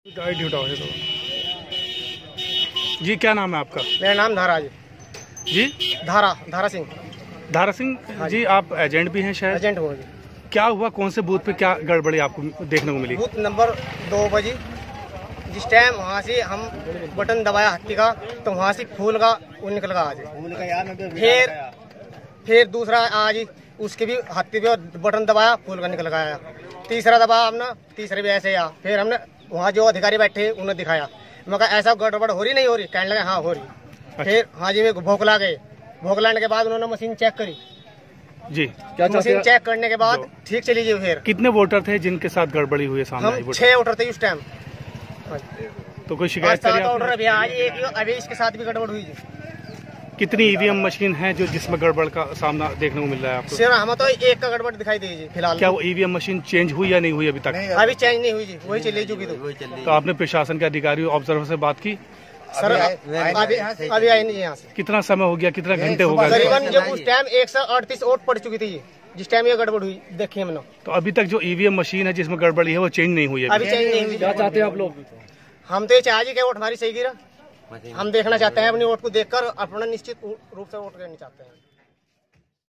जी, क्या नाम है आपका? मेरा नाम धारा जी। धारा सिंह। धारा सिंह जी, आप एजेंट भी हैं शायद? एजेंट हूँ जी। क्या हुआ, कौन से बूथ पे क्या गड़बड़ी आपको देखने को मिली? बूथ नंबर 2 बजी जिस टाइम वहाँ से हम बटन दबाया हत्ती का, तो वहाँ से फूल का वो निकल गया आज। फिर दूसरा आज उसके भी हत्ती पे बटन दबाया, फूल का निकल गया। तीसरा दबाया हमने, तीसरे भी ऐसे आया। फिर हमने वहाँ जो अधिकारी बैठे उन्हें दिखाया, मैं कहा ऐसा गड़बड़ हो रही नहीं हो रही? कहने लगे हाँ हो रही। अच्छा। फिर हाँ जी में भोकला गए, भोकलाने के बाद उन्होंने मशीन चेक करी जी। क्या मशीन चेक करने के बाद ठीक चली जी। फिर कितने वोटर थे जिनके साथ गड़बड़ी हुई है सामने? हम 6 वोटर थे उस टाइम। तो कोई शिकायत करी ऑर्डर अभी आज अभी इसके साथ भी गड़बड़ हुई जी। कितनी ईवीएम मशीन है जो जिसमें गड़बड़ का सामना देखने को मिल रहा है आपको? सर हमें तो एक का गड़बड़ दिखाई दी जी फिलहाल। क्या वो ईवीएम मशीन चेंज हुई या नहीं हुई अभी तक? अभी चेंज नहीं हुई जी, वही चली चुकी। तो आपने प्रशासन के अधिकारी ऑब्जर्वर से बात की? सर अभी आई नहीं यहाँ से। कितना समय हो गया, कितना घंटे हो गए? करीबन जब उस टाइम 138 वोट पड़ चुकी थी जिस टाइम ये गड़बड़ हुई, देखिए हमने। तो अभी तक जो ईवीएम मशीन है जिसमें गड़बड़ी है वो चेंज नहीं हुई है? अभी चेंज नहीं हुई। क्या चाहते हैं आप लोग? हम तो ये चाहिए कि वोट हमारी सही गिरा। हम देखना चाहते हैं अपनी वोट को देखकर अपना निश्चित रूप से वोट करना चाहते हैं।